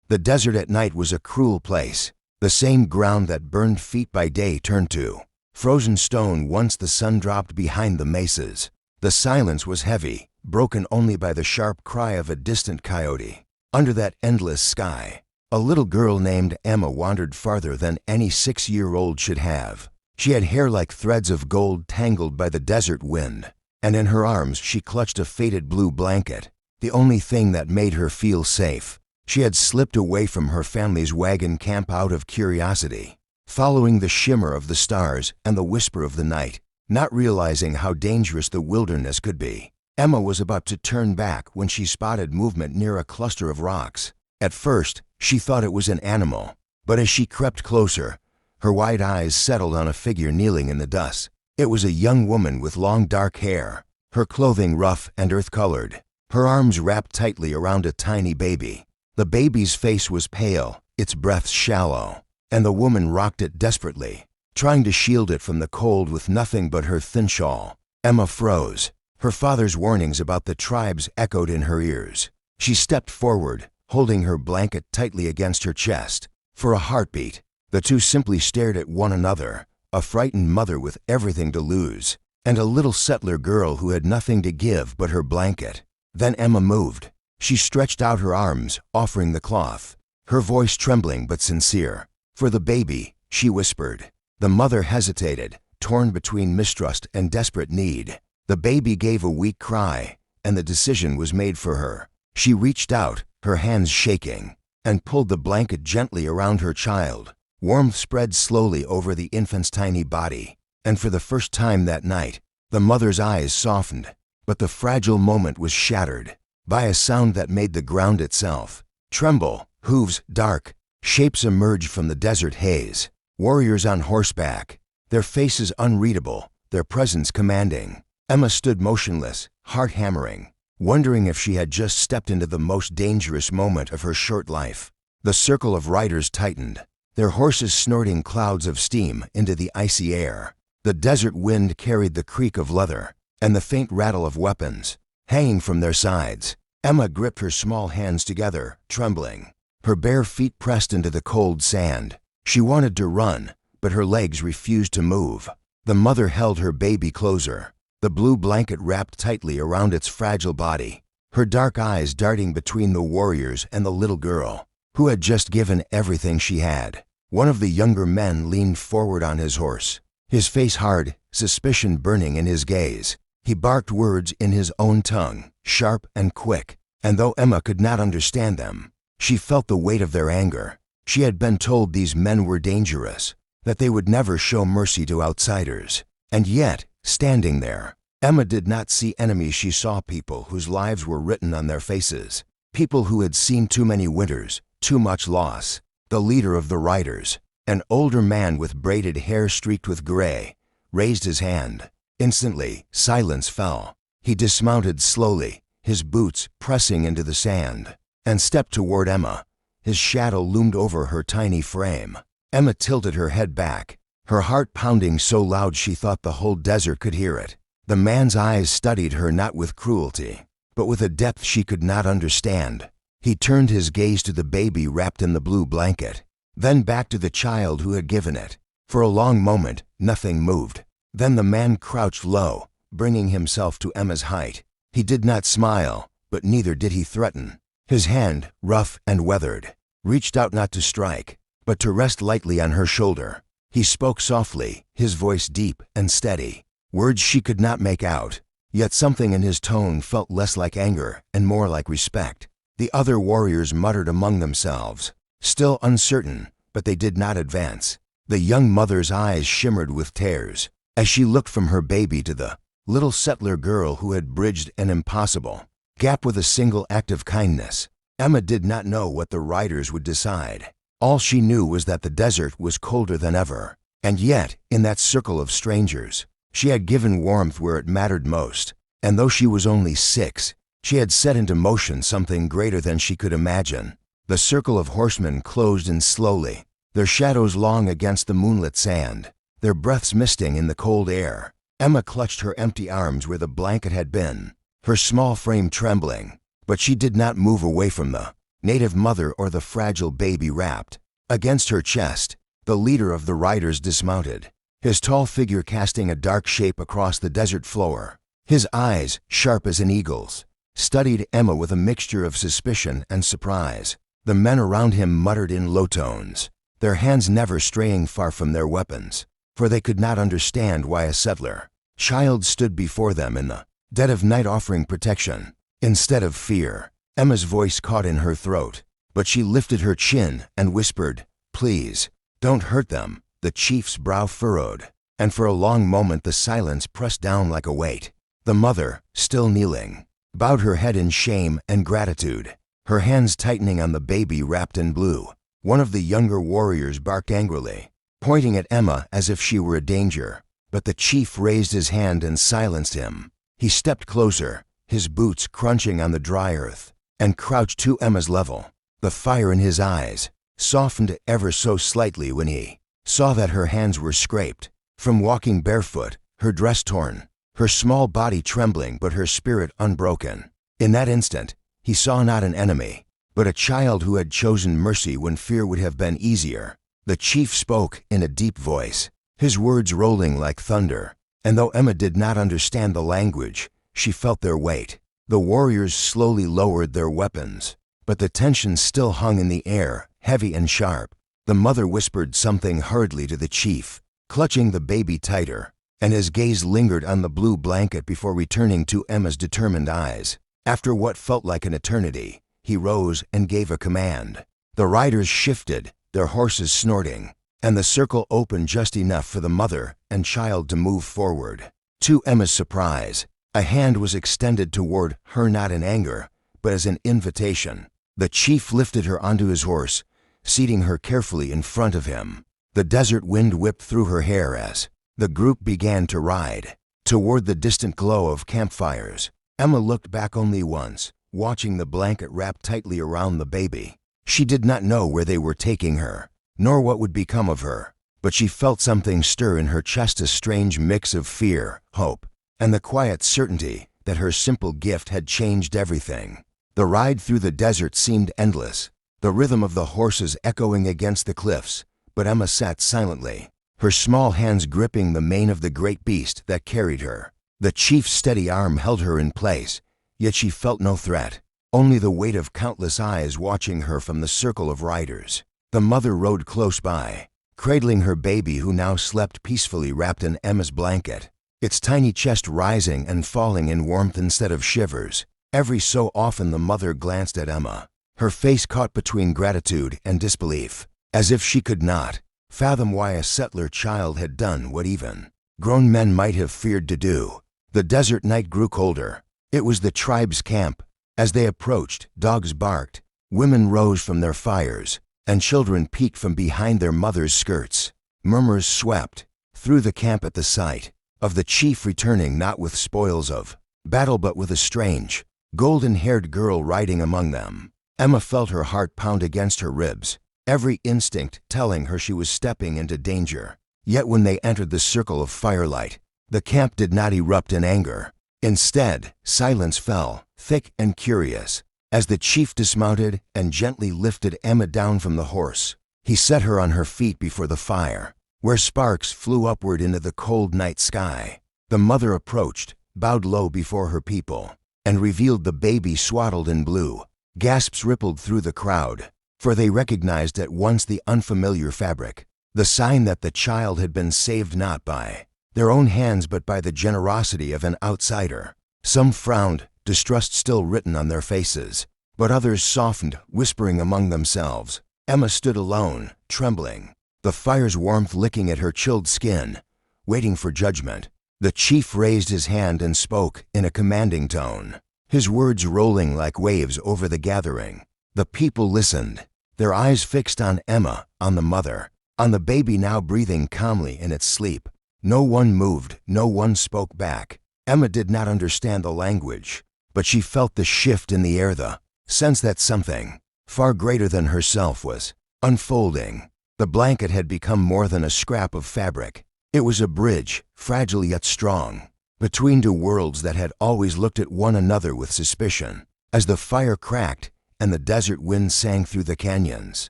The desert at night was a cruel place. The same ground that burned feet by day turned to frozen stone once the sun dropped behind the mesas. The silence was heavy, broken only by the sharp cry of a distant coyote. Under that endless sky, a little girl named Emma wandered farther than any 6-year-old should have. She had hair like threads of gold tangled by the desert wind, and in her arms she clutched a faded blue blanket, the only thing that made her feel safe. She had slipped away from her family's wagon camp out of curiosity, following the shimmer of the stars and the whisper of the night, not realizing how dangerous the wilderness could be. Emma was about to turn back when she spotted movement near a cluster of rocks. At first, she thought it was an animal, but as she crept closer, her wide eyes settled on a figure kneeling in the dust. It was a young woman with long dark hair, her clothing rough and earth-colored, her arms wrapped tightly around a tiny baby. The baby's face was pale, its breath shallow, and the woman rocked it desperately, trying to shield it from the cold with nothing but her thin shawl. Emma froze. Her father's warnings about the tribes echoed in her ears. She stepped forward, holding her blanket tightly against her chest. For a heartbeat, the two simply stared at one another, a frightened mother with everything to lose, and a little settler girl who had nothing to give but her blanket. Then Emma moved. She stretched out her arms, offering the cloth, her voice trembling but sincere. "For the baby," she whispered. The mother hesitated, torn between mistrust and desperate need. The baby gave a weak cry, and the decision was made for her. She reached out, her hands shaking, and pulled the blanket gently around her child. Warmth spread slowly over the infant's tiny body, and for the first time that night, the mother's eyes softened. But the fragile moment was shattered by a sound that made the ground itself tremble. Hooves, dark shapes emerged from the desert haze. Warriors on horseback, their faces unreadable, their presence commanding. Emma stood motionless, heart hammering, wondering if she had just stepped into the most dangerous moment of her short life. The circle of riders tightened, their horses snorting clouds of steam into the icy air. The desert wind carried the creak of leather and the faint rattle of weapons hanging from their sides. Emma gripped her small hands together, trembling, her bare feet pressed into the cold sand. She wanted to run, but her legs refused to move. The mother held her baby closer, the blue blanket wrapped tightly around its fragile body, her dark eyes darting between the warriors and the little girl, who had just given everything she had. One of the younger men leaned forward on his horse, his face hard, suspicion burning in his gaze. He barked words in his own tongue, sharp and quick, and though Emma could not understand them, she felt the weight of their anger. She had been told these men were dangerous, that they would never show mercy to outsiders. And yet, standing there, Emma did not see enemies. She saw people whose lives were written on their faces, people who had seen too many winters, too much loss. The leader of the riders, an older man with braided hair streaked with gray, raised his hand. Instantly, silence fell. He dismounted slowly, his boots pressing into the sand, and stepped toward Emma. His shadow loomed over her tiny frame. Emma tilted her head back, her heart pounding so loud she thought the whole desert could hear it. The man's eyes studied her not with cruelty, but with a depth she could not understand. He turned his gaze to the baby wrapped in the blue blanket, then back to the child who had given it. For a long moment, nothing moved. Then the man crouched low, bringing himself to Emma's height. He did not smile, but neither did he threaten. His hand, rough and weathered, reached out not to strike, but to rest lightly on her shoulder. He spoke softly, his voice deep and steady, words she could not make out, yet something in his tone felt less like anger and more like respect. The other warriors muttered among themselves, still uncertain, but they did not advance. The young mother's eyes shimmered with tears as she looked from her baby to the little settler girl who had bridged an impossible gap with a single act of kindness. Emma did not know what the riders would decide. All she knew was that the desert was colder than ever, and yet, in that circle of strangers, she had given warmth where it mattered most. And though she was only 6, she had set into motion something greater than she could imagine. The circle of horsemen closed in slowly, their shadows long against the moonlit sand, their breaths misting in the cold air. Emma clutched her empty arms where the blanket had been, her small frame trembling, but she did not move away from the native mother or the fragile baby wrapped. Against her chest, the leader of the riders dismounted, his tall figure casting a dark shape across the desert floor. His eyes, sharp as an eagle's, studied Emma with a mixture of suspicion and surprise. The men around him muttered in low tones, their hands never straying far from their weapons, for they could not understand why a settler child stood before them in the dead of night offering protection. Instead of fear, Emma's voice caught in her throat, but she lifted her chin and whispered, "Please, don't hurt them." The chief's brow furrowed, and for a long moment the silence pressed down like a weight. The mother, still kneeling, bowed her head in shame and gratitude, her hands tightening on the baby wrapped in blue. One of the younger warriors barked angrily, pointing at Emma as if she were a danger, but the chief raised his hand and silenced him. He stepped closer, his boots crunching on the dry earth, and crouched to Emma's level. The fire in his eyes softened ever so slightly when he saw that her hands were scraped from walking barefoot, her dress torn, her small body trembling but her spirit unbroken. In that instant, he saw not an enemy, but a child who had chosen mercy when fear would have been easier. The chief spoke in a deep voice, his words rolling like thunder, and though Emma did not understand the language, she felt their weight. The warriors slowly lowered their weapons, but the tension still hung in the air, heavy and sharp. The mother whispered something hurriedly to the chief, clutching the baby tighter, and his gaze lingered on the blue blanket before returning to Emma's determined eyes. After what felt like an eternity, he rose and gave a command. The riders shifted, their horses snorting, and the circle opened just enough for the mother and child to move forward. To Emma's surprise, a hand was extended toward her not in anger, but as an invitation. The chief lifted her onto his horse, seating her carefully in front of him. The desert wind whipped through her hair as the group began to ride toward the distant glow of campfires. Emma looked back only once, watching the blanket wrapped tightly around the baby. She did not know where they were taking her, nor what would become of her, but she felt something stir in her chest, a strange mix of fear, hope, and the quiet certainty that her simple gift had changed everything. The ride through the desert seemed endless, the rhythm of the horses echoing against the cliffs, but Emma sat silently, her small hands gripping the mane of the great beast that carried her. The chief's steady arm held her in place, yet she felt no threat, only the weight of countless eyes watching her from the circle of riders. The mother rode close by, cradling her baby who now slept peacefully wrapped in Emma's blanket, its tiny chest rising and falling in warmth instead of shivers. Every so often the mother glanced at Emma, her face caught between gratitude and disbelief, as if she could not fathom why a settler child had done what even grown men might have feared to do. The desert night grew colder. It was the tribe's camp. As they approached, dogs barked, women rose from their fires, and children peeked from behind their mothers' skirts. Murmurs swept through the camp at the sight of the chief returning not with spoils of battle but with a strange, golden-haired girl riding among them. Emma felt her heart pound against her ribs, every instinct telling her she was stepping into danger. Yet when they entered the circle of firelight, the camp did not erupt in anger. Instead, silence fell, thick and curious, as the chief dismounted and gently lifted Emma down from the horse. He set her on her feet before the fire, where sparks flew upward into the cold night sky. The mother approached, bowed low before her people, and revealed the baby swaddled in blue. Gasps rippled through the crowd, for they recognized at once the unfamiliar fabric, the sign that the child had been saved not by their own hands but by the generosity of an outsider. Some frowned, distrust still written on their faces, but others softened, whispering among themselves. Emma stood alone, trembling, the fire's warmth licking at her chilled skin, waiting for judgment. The chief raised his hand and spoke in a commanding tone, his words rolling like waves over the gathering. The people listened, their eyes fixed on Emma, on the mother, on the baby now breathing calmly in its sleep. No one moved, no one spoke back. Emma did not understand the language, but she felt the shift in the air, the sense that something far greater than herself was unfolding. The blanket had become more than a scrap of fabric. It was a bridge, fragile yet strong, between two worlds that had always looked at one another with suspicion. As the fire cracked, and the desert wind sang through the canyons.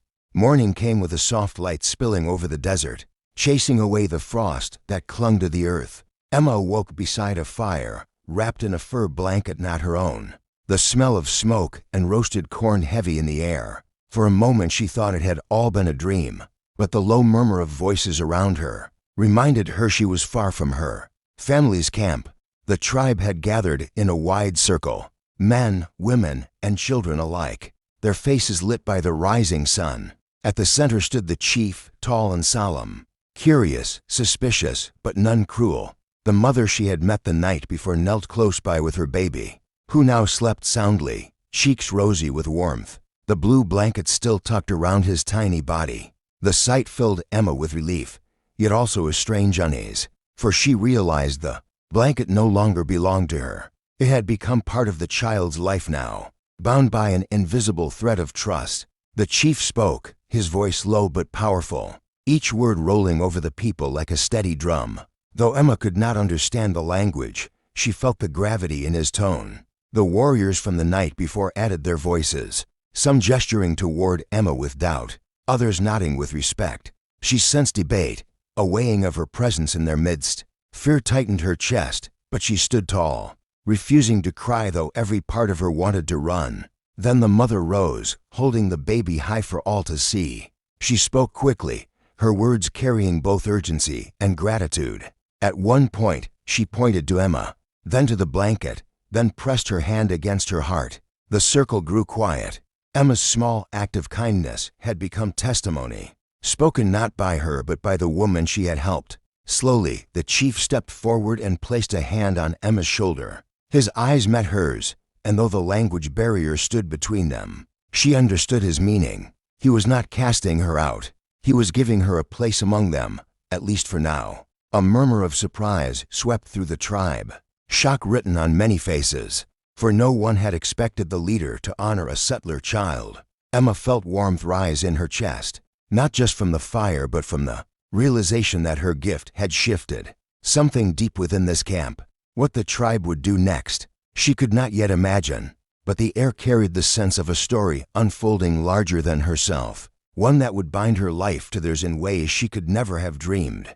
Morning came with a soft light spilling over the desert, chasing away the frost that clung to the earth. Emma woke beside a fire, wrapped in a fur blanket not her own, the smell of smoke and roasted corn heavy in the air. For a moment she thought it had all been a dream, but the low murmur of voices around her reminded her she was far from her family's camp. The tribe had gathered in a wide circle, men, women, and children alike, their faces lit by the rising sun. At the center stood the chief, tall and solemn, curious, suspicious, but none cruel. The mother she had met the night before knelt close by with her baby, who now slept soundly, cheeks rosy with warmth, the blue blanket still tucked around his tiny body. The sight filled Emma with relief, yet also a strange unease, for she realized the blanket no longer belonged to her. It had become part of the child's life now, bound by an invisible thread of trust. The chief spoke, his voice low but powerful, each word rolling over the people like a steady drum. Though Emma could not understand the language, she felt the gravity in his tone. The warriors from the night before added their voices, some gesturing toward Emma with doubt, others nodding with respect. She sensed debate, a weighing of her presence in their midst. Fear tightened her chest, but she stood tall, refusing to cry though every part of her wanted to run. Then the mother rose, holding the baby high for all to see. She spoke quickly, her words carrying both urgency and gratitude. At one point, she pointed to Emma, then to the blanket, then pressed her hand against her heart. The circle grew quiet. Emma's small act of kindness had become testimony, spoken not by her but by the woman she had helped. Slowly, the chief stepped forward and placed a hand on Emma's shoulder. His eyes met hers, and though the language barrier stood between them, she understood his meaning. He was not casting her out. He was giving her a place among them, at least for now. A murmur of surprise swept through the tribe, shock written on many faces, for no one had expected the leader to honor a settler child. Emma felt warmth rise in her chest, not just from the fire but from the realization that her gift had shifted. Something deep within this camp. What the tribe would do next, she could not yet imagine, but the air carried the sense of a story unfolding larger than herself, one that would bind her life to theirs in ways she could never have dreamed.